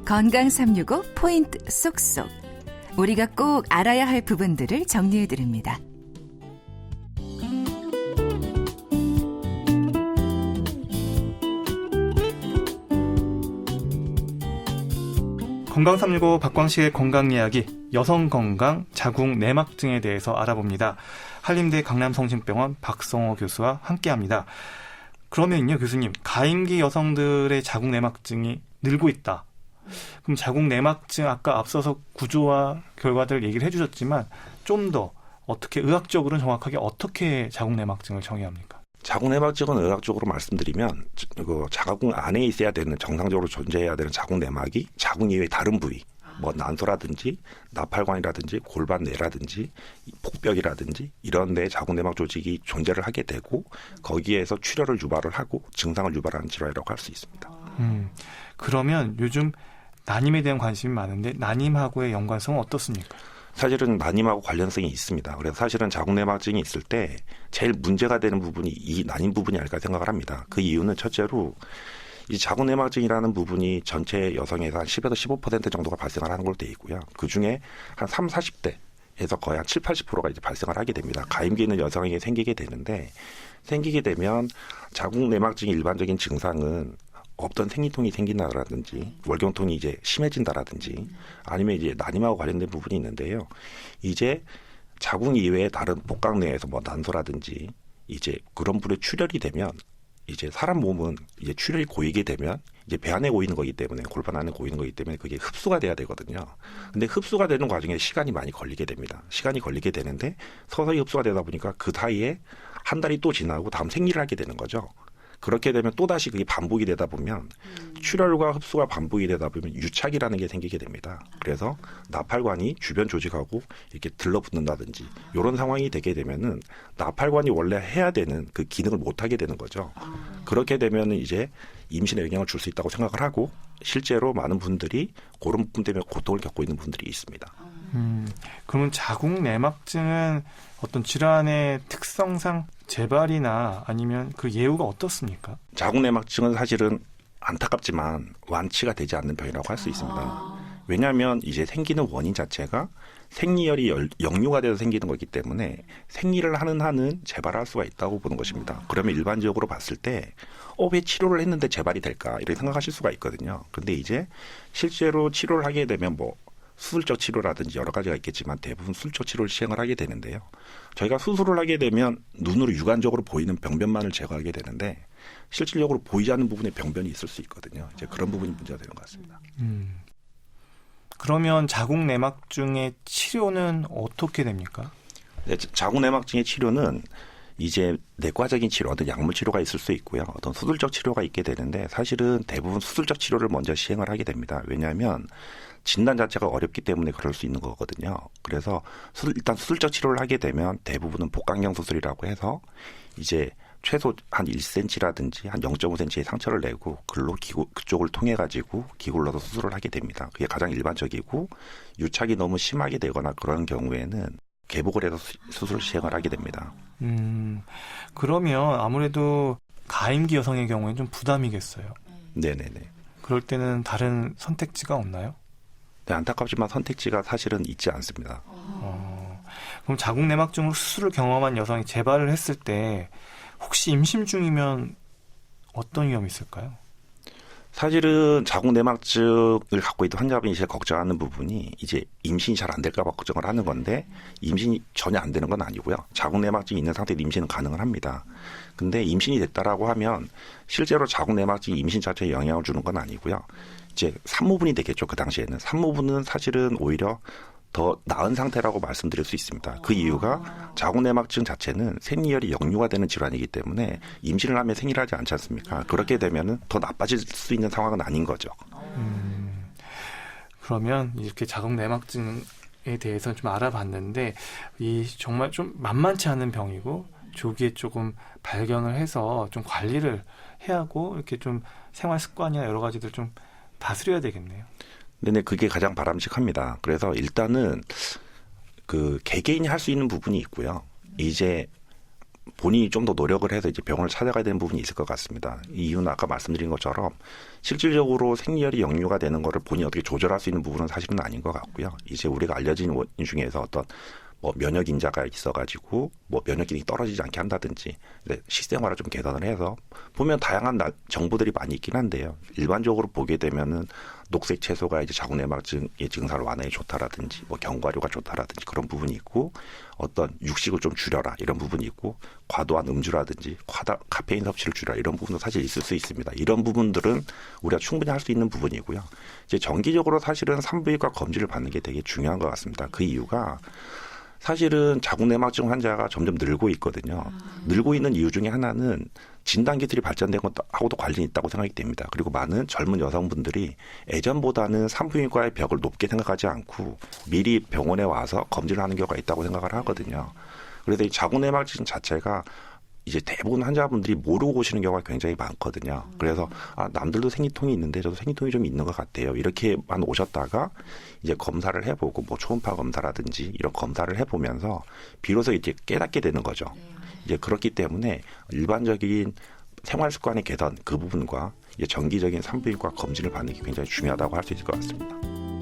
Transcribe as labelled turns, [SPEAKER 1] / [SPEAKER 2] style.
[SPEAKER 1] 건강 365 포인트 쏙쏙. 우리가 꼭 알아야 할 부분들을 정리해드립니다.
[SPEAKER 2] 건강 365 박광식의 건강 이야기, 여성 건강 자궁 내막증에 대해서 알아봅니다. 한림대 강남성심병원 박성호 교수와 함께합니다. 그러면요, 교수님, 가임기 여성들의 자궁 내막증이 늘고 있다. 그럼 자궁 내막증 아까 앞서서 구조와 결과들 얘기를 해주셨지만 좀 더 어떻게 의학적으로는 정확하게 어떻게 자궁 내막증을 정의합니까?
[SPEAKER 3] 자궁 내막증은 의학적으로 말씀드리면 자궁 안에 있어야 되는, 정상적으로 존재해야 되는 자궁 내막이 자궁 이외의 다른 부위, 뭐 난소라든지 나팔관이라든지 골반 내라든지 폭벽이라든지 이런 데 자궁 내막 조직이 존재를 하게 되고 거기에서 출혈을 유발을 하고 증상을 유발하는 질환이라고 할 수 있습니다.
[SPEAKER 2] 그러면 요즘 난임에 대한 관심이 많은데 난임하고의 연관성은 어떻습니까?
[SPEAKER 3] 사실은 난임하고 관련성이 있습니다. 그래서 사실은 자궁 내막증이 있을 때 제일 문제가 되는 부분이 이 난임 부분이 아닐까 생각을 합니다. 그 이유는 첫째로 이 자궁 내막증이라는 부분이 전체 여성에서 한 10에서 15% 정도가 발생을 하는 걸로 되어 있고요. 그중에 한 30, 40대에서 거의 한 7, 80%가 이제 발생을 하게 됩니다. 가임기 있는 여성에게 생기게 되는데, 생기게 되면 자궁 내막증의 일반적인 증상은 없던 생리통이 생긴다라든지 월경통이 이제 심해진다라든지 아니면 이제 난임하고 관련된 부분이 있는데요. 이제 자궁 이외에 다른 복강 내에서 뭐 난소라든지 이제 그런 불에 출혈이 되면 이제 사람 몸은 이제 출혈이 고이게 되면 이제 배 안에 고이는 거기 때문에, 골반 안에 고이는 거기 때문에 그게 흡수가 돼야 되거든요. 근데 흡수가 되는 과정에 시간이 많이 걸리게 됩니다. 시간이 걸리게 되는데 서서히 흡수가 되다 보니까 그 사이에 한 달이 또 지나고 다음 생리를 하게 되는 거죠. 그렇게 되면 또다시 그게 반복이 되다 보면 출혈과 흡수가 반복이 되다 보면 유착이라는 게 생기게 됩니다. 그래서 나팔관이 주변 조직하고 이렇게 들러붙는다든지 이런 상황이 되게 되면은 나팔관이 원래 해야 되는 그 기능을 못 하게 되는 거죠. 그렇게 되면은 이제 임신에 영향을 줄 수 있다고 생각을 하고 실제로 많은 분들이 그런 부분 때문에 고통을 겪고 있는 분들이 있습니다.
[SPEAKER 2] 그러면 자궁 내막증은 어떤 질환의 특성상 재발이나 아니면 그 예후가 어떻습니까?
[SPEAKER 3] 자궁 내막증은 사실은 안타깝지만 완치가 되지 않는 병이라고 할 수 있습니다. 왜냐하면 이제 생기는 원인 자체가 생리혈이 역류가 돼서 생기는 거기 때문에 생리를 하는 한은 재발할 수가 있다고 보는 것입니다. 그러면 일반적으로 봤을 때 왜 치료를 했는데 재발이 될까 이렇게 생각하실 수가 있거든요. 근데 이제 실제로 치료를 하게 되면 뭐 수술적 치료라든지 여러 가지가 있겠지만 대부분 수술적 치료를 시행을 하게 되는데요. 저희가 수술을 하게 되면 눈으로 육안적으로 보이는 병변만을 제거하게 되는데 실질적으로 보이지 않는 부분에 병변이 있을 수 있거든요. 이제 그런 부분이 문제가 되는 것 같습니다.
[SPEAKER 2] 그러면 자궁 내막증의 치료는 어떻게 됩니까?
[SPEAKER 3] 네, 자궁 내막증의 치료는 이제 내과적인 치료, 어떤 약물 치료가 있을 수 있고요. 어떤 수술적 치료가 있게 되는데 사실은 대부분 수술적 치료를 먼저 시행을 하게 됩니다. 왜냐하면 진단 자체가 어렵기 때문에 그럴 수 있는 거거든요. 그래서 일단 수술적 치료를 하게 되면 대부분은 복강경 수술이라고 해서 이제 최소 한 1cm라든지 한 0.5cm의 상처를 내고 그쪽을 통해 가지고 기구를 넣어서 수술을 하게 됩니다. 그게 가장 일반적이고 유착이 너무 심하게 되거나 그런 경우에는 개복을 해서 수술을 시행을 하게 됩니다.
[SPEAKER 2] 그러면 아무래도 가임기 여성의 경우에는 좀 부담이겠어요.
[SPEAKER 3] 네네네.
[SPEAKER 2] 그럴 때는 다른 선택지가 없나요?
[SPEAKER 3] 네, 안타깝지만 선택지가 사실은 있지 않습니다.
[SPEAKER 2] 그럼 자궁 내막증으로 수술을 경험한 여성이 재발을 했을 때 혹시 임신 중이면 어떤 위험이 있을까요?
[SPEAKER 3] 사실은 자궁 내막증을 갖고 있던 환자분이 제일 걱정하는 부분이 이제 임신이 잘 안 될까 봐 걱정을 하는 건데 임신이 전혀 안 되는 건 아니고요. 자궁 내막증이 있는 상태에서 임신은 가능을 합니다. 근데 임신이 됐다라고 하면 실제로 자궁 내막증이 임신 자체에 영향을 주는 건 아니고요. 이제 산모분이 되겠죠. 그 당시에는. 산모분은 사실은 오히려 더 나은 상태라고 말씀드릴 수 있습니다. 그 이유가 자궁 내막증 자체는 생리혈이 역류가 되는 질환이기 때문에 임신을 하면 생리를 하지 않지 않습니까? 그렇게 되면은 더 나빠질 수 있는 상황은 아닌 거죠.
[SPEAKER 2] 그러면 이렇게 자궁 내막증에 대해서 좀 알아봤는데 이 정말 좀 만만치 않은 병이고 조기에 조금 발견을 해서 좀 관리를 해야 하고 이렇게 좀 생활 습관이나 여러 가지들 좀 다스려야 되겠네요.
[SPEAKER 3] 근데 그게 가장 바람직합니다. 그래서 일단은 그 개개인이 할 수 있는 부분이 있고요. 이제 본인이 좀 더 노력을 해서 이제 병원을 찾아가야 되는 부분이 있을 것 같습니다. 이 이유는 아까 말씀드린 것처럼 실질적으로 생리혈이 역류가 되는 거를 본인이 어떻게 조절할 수 있는 부분은 사실은 아닌 것 같고요. 이제 우리가 알려진 원인 중에서 어떤 뭐 면역 인자가 있어가지고 뭐 면역 기능이 떨어지지 않게 한다든지 식생활을 좀 개선을 해서 보면 다양한 정보들이 많이 있긴 한데요. 일반적으로 보게 되면은 녹색 채소가 이제 자궁내막증의 증상을 완화에 좋다라든지 뭐 견과류가 좋다라든지 그런 부분이 있고 어떤 육식을 좀 줄여라 이런 부분이 있고 과도한 음주라든지 카페인 섭취를 줄여라 이런 부분도 사실 있을 수 있습니다. 이런 부분들은 우리가 충분히 할 수 있는 부분이고요. 이제 정기적으로 사실은 산부인과 검진을 받는 게 되게 중요한 것 같습니다. 그 이유가 사실은 자궁내막증 환자가 점점 늘고 있거든요. 늘고 있는 이유 중에 하나는 진단기술이 발전된 것하고도 관련이 있다고 생각이 됩니다. 그리고 많은 젊은 여성분들이 예전보다는 산부인과의 벽을 높게 생각하지 않고 미리 병원에 와서 검진을 하는 경우가 있다고 생각을 하거든요. 그래서 이 자궁내막증 자체가 이제 대부분 환자분들이 모르고 오시는 경우가 굉장히 많거든요. 그래서 남들도 생리통이 있는데 저도 생리통이 좀 있는 것 같아요. 이렇게만 오셨다가 이제 검사를 해보고 뭐 초음파 검사라든지 이런 검사를 해보면서 비로소 이제 깨닫게 되는 거죠. 이제 그렇기 때문에 일반적인 생활 습관의 개선 그 부분과 이제 정기적인 산부인과 검진을 받는 게 굉장히 중요하다고 할 수 있을 것 같습니다.